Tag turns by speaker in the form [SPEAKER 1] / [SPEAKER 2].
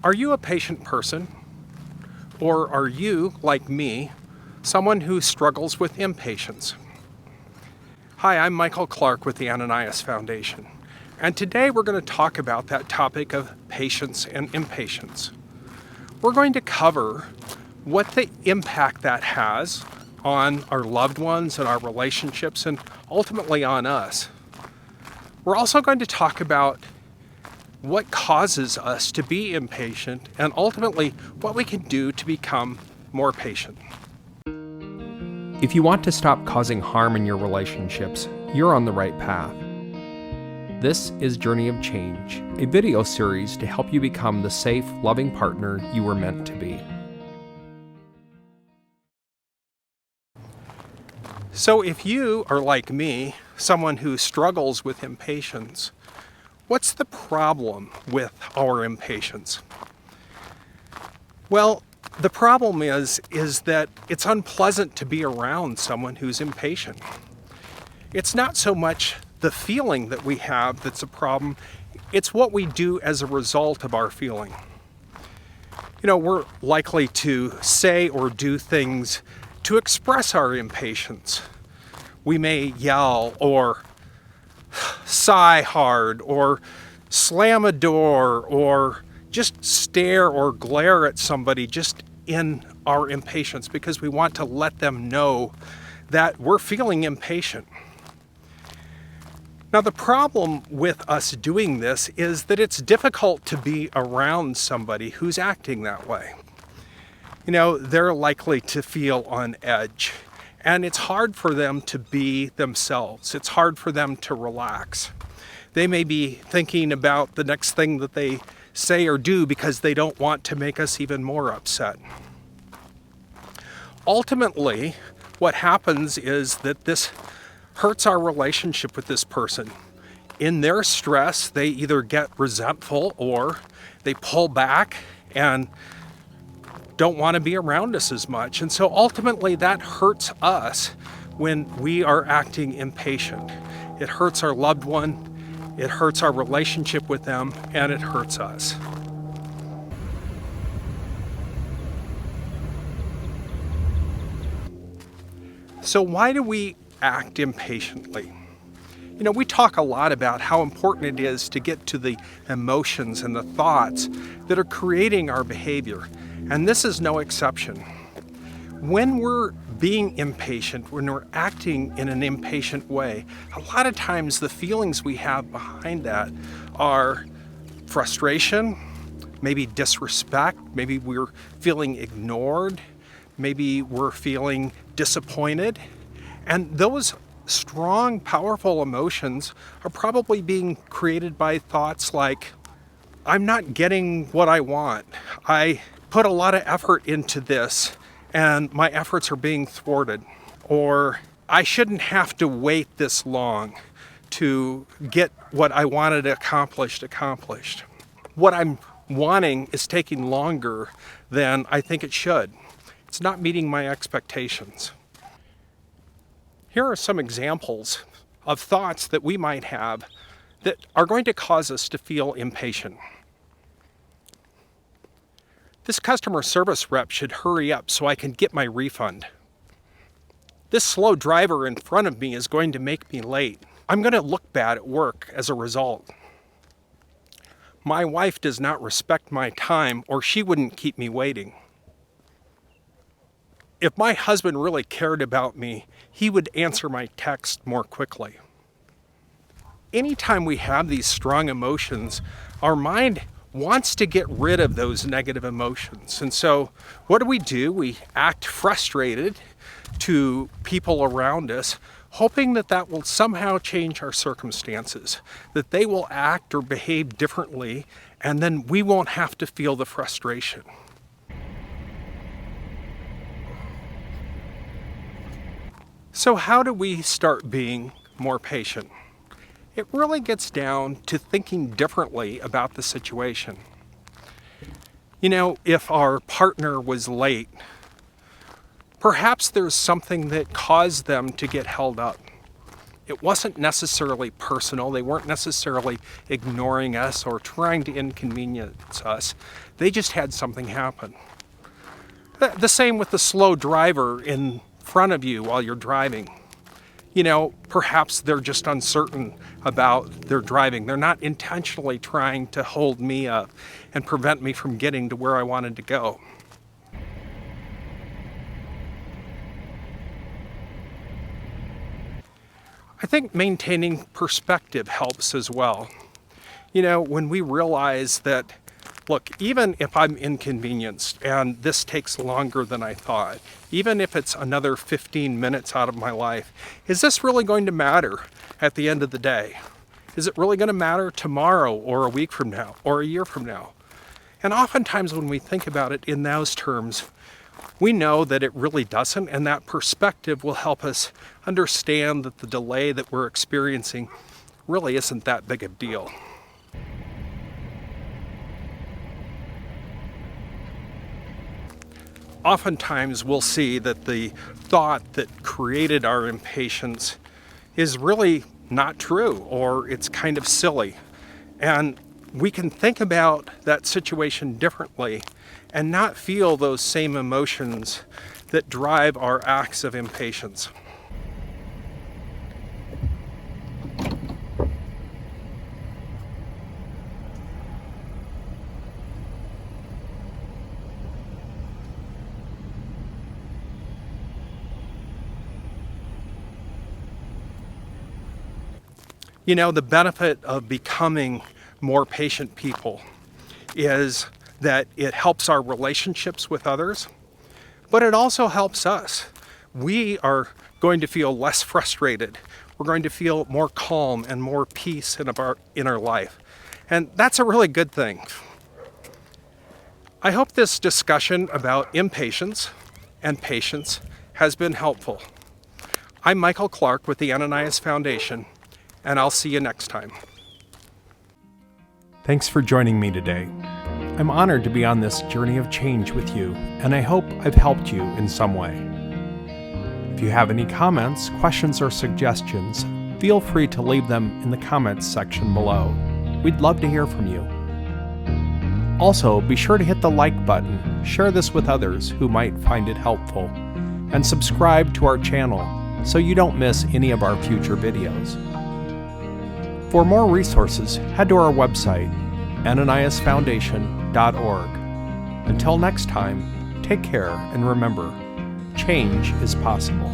[SPEAKER 1] Are you a patient person? Or are you, like me, someone who struggles with impatience? Hi, I'm Michael Clark with the Ananias Foundation, and today we're going to talk about that topic of patience and impatience. We're going to cover what the impact that has on our loved ones and our relationships and ultimately on us. We're also going to talk about what causes us to be impatient and ultimately what we can do to become more patient. If you want to stop causing harm in your relationships, you're on the right path. This is Journey of Change, a video series to help you become the safe, loving partner you were meant to be. So if you are like me, someone who struggles with impatience, what's the problem with our impatience? Well, the problem is that it's unpleasant to be around someone who's impatient. It's not so much the feeling that we have that's a problem, it's what we do as a result of our feeling. We're likely to say or do things to express our impatience. We may yell or sigh hard or slam a door or just stare or glare at somebody just in our impatience because we want to let them know that we're feeling impatient. Now, the problem with us doing this is that it's difficult to be around somebody who's acting that way. They're likely to feel on edge, and it's hard for them to be themselves. It's hard for them to relax. They may be thinking about the next thing that they say or do because they don't want to make us even more upset. Ultimately, what happens is that this hurts our relationship with this person. In their stress, they either get resentful or they pull back and don't want to be around us as much. And so ultimately that hurts us when we are acting impatient. It hurts our loved one, it hurts our relationship with them, and it hurts us. So why do we act impatiently? We talk a lot about how important it is to get to the emotions and the thoughts that are creating our behavior, and this is no exception. When we're being impatient, when we're acting in an impatient way, a lot of times the feelings we have behind that are frustration, maybe disrespect, maybe we're feeling ignored, maybe we're feeling disappointed, and those strong, powerful emotions are probably being created by thoughts like, I'm not getting what I want. I put a lot of effort into this and my efforts are being thwarted. Or I shouldn't have to wait this long to get what I wanted accomplished. What I'm wanting is taking longer than I think it should. It's not meeting my expectations. Here are some examples of thoughts that we might have that are going to cause us to feel impatient. This customer service rep should hurry up so I can get my refund. This slow driver in front of me is going to make me late. I'm going to look bad at work as a result. My wife does not respect my time, or she wouldn't keep me waiting. If my husband really cared about me, he would answer my text more quickly. Anytime we have these strong emotions, our mind wants to get rid of those negative emotions. And so what do? We act frustrated to people around us, hoping that that will somehow change our circumstances, that they will act or behave differently, and then we won't have to feel the frustration. So how do we start being more patient? It really gets down to thinking differently about the situation. If our partner was late, perhaps there's something that caused them to get held up. It wasn't necessarily personal. They weren't necessarily ignoring us or trying to inconvenience us. They just had something happen. The same with the slow driver in front of you while you're driving. Perhaps they're just uncertain about their driving. They're not intentionally trying to hold me up and prevent me from getting to where I wanted to go. I think maintaining perspective helps as well. When we realize that, look, even if I'm inconvenienced and this takes longer than I thought, even if it's another 15 minutes out of my life, is this really going to matter at the end of the day? Is it really going to matter tomorrow or a week from now or a year from now? And oftentimes when we think about it in those terms, we know that it really doesn't, and that perspective will help us understand that the delay that we're experiencing really isn't that big a deal. Oftentimes we'll see that the thought that created our impatience is really not true, or it's kind of silly. And we can think about that situation differently and not feel those same emotions that drive our acts of impatience. The benefit of becoming more patient people is that it helps our relationships with others, but it also helps us. We are going to feel less frustrated. We're going to feel more calm and more peace in our life. And that's a really good thing. I hope this discussion about impatience and patience has been helpful. I'm Michael Clark with the Ananias Foundation, and I'll see you next time. Thanks for joining me today. I'm honored to be on this journey of change with you, and I hope I've helped you in some way. If you have any comments, questions, or suggestions, feel free to leave them in the comments section below. We'd love to hear from you. Also, be sure to hit the like button, share this with others who might find it helpful, and subscribe to our channel so you don't miss any of our future videos. For more resources, head to our website, ananiasfoundation.org. Until next time, take care and remember, change is possible.